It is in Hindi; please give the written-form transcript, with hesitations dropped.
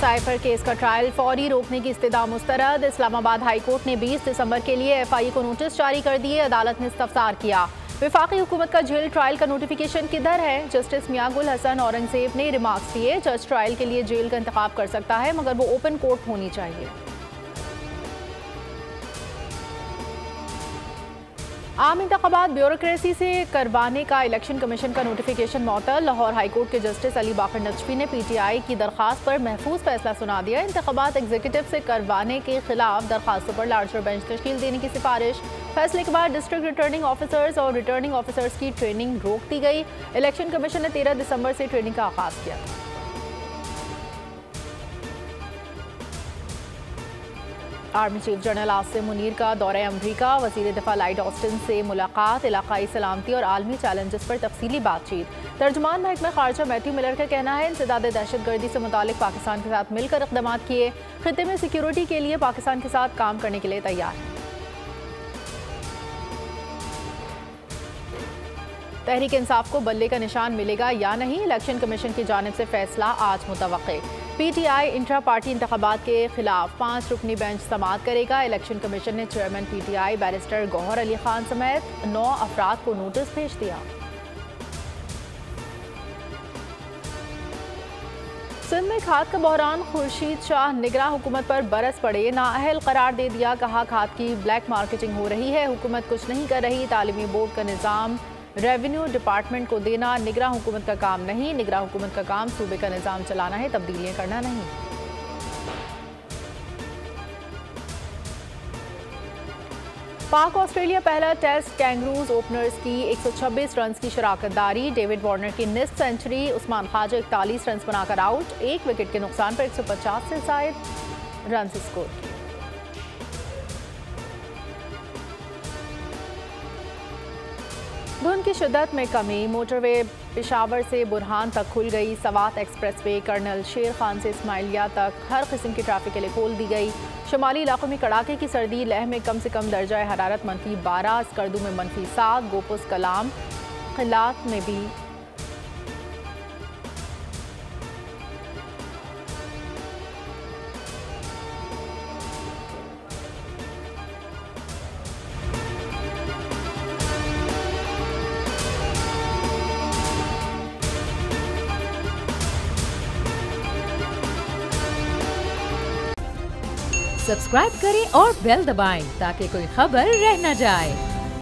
साइफर केस का ट्रायल फौरी रोकने की इस्तदा मुस्तरद। इस्लामाबाद हाई कोर्ट ने 20 दिसंबर के लिए एफआई को नोटिस जारी कर दिए। अदालत ने इस्तफसार किया, वफाकी हुकूमत का जेल ट्रायल का नोटिफिकेशन किधर है। जस्टिस मियां गुल हसन औरंगजेब ने रिमार्क्स दिए, जज ट्रायल के लिए जेल का इंतखाब कर सकता है मगर वो ओपन कोर्ट होनी चाहिए। आम इंतखाबात ब्यूरोक्रेसी से करवाने का इलेक्शन कमीशन का नोटिफिकेशन मअतल। लाहौर हाई कोर्ट के जस्टिस अली बाकर नजफी ने पीटीआई की दरखास्त पर महफूज फैसला सुना दिया। इंतखाबात एग्जीक्यूटिव से करवाने के खिलाफ दरखास्तों पर लार्जर बेंच तश्कील देने की सिफारिश। फैसले के बाद डिस्ट्रिक्ट रिटर्निंग ऑफिसर्स और रिटर्निंग ऑफिसर्स की ट्रेनिंग रोक दी गई। इलेक्शन कमीशन ने 13 दिसंबर से ट्रेनिंग का आगाज किया। Army chief general Asim Munir का दौरे अमरीका। वज़ीर दिफा लॉयड ऑस्टिन से मुलाकात। इलाकाई सलामती और आलमी चैलेंजेस पर तफसीली बातचीत। तर्जुमान महकमा खारजा मैथ्यू मिलर का कहना है, इंसदाद दहशतगर्दी से मुतालिक पाकिस्तान के साथ मिलकर इक़दाम किए। खित्ते में सिक्योरिटी के लिए पाकिस्तान के साथ काम करने के लिए तैयार है। तहरीक इंसाफ को बल्ले का निशान मिलेगा या नहीं, इलेक्शन कमीशन की जानिब से फैसला आज मुतवक्के। पीटीआई इंट्रा पार्टी इंतखाबात के खिलाफ 5 रुकनी बेंच समाअत करेगा। इलेक्शन कमीशन ने chairman PTI barrister Gauhar Ali Khan समेत 9 अफराद को नोटिस भेज दिया। सिंध में खाद का बहरान। खुर्शीद शाह निगरां हुकूमत पर बरस पड़े, नाअहल करार दे दिया। कहा, खाद की ब्लैक मार्केटिंग हो रही है, हुकूमत कुछ नहीं कर रही। तालीमी बोर्ड का निज़ाम रेवेन्यू डिपार्टमेंट को देना निगरां हुकूमत का काम नहीं। निगरां हुकूमत का काम सूबे का निज़ाम चलाना है, तब्दीलियां करना नहीं। पाक ऑस्ट्रेलिया पहला टेस्ट। कैंगरूज ओपनर्स की 126 रन की शराकत दारी। डेविड वार्नर की निस्फ सेंचुरी। उस्मान ख्वाजा 41 रन बनाकर आउट। 1 विकेट के नुकसान पर 150 से ज़ायद रन स्कोर किए। धुंध की शिद्दत में कमी। मोटरवे पेशावर से बुरहान तक खुल गई। सवात एक्सप्रेसवे कर्नल शेर खान से इस्माइलिया तक हर किस्म की ट्रैफिक के लिए खोल दी गई। शुमाली इलाकों में कड़ाके की सर्दी। लेह में कम से कम दर्जा हरारत -12, स्कर्दू में -7, गोपुस कलाम खिलात में भी सब्सक्राइब करें और बेल दबाएं ताकि कोई खबर रह न जाए।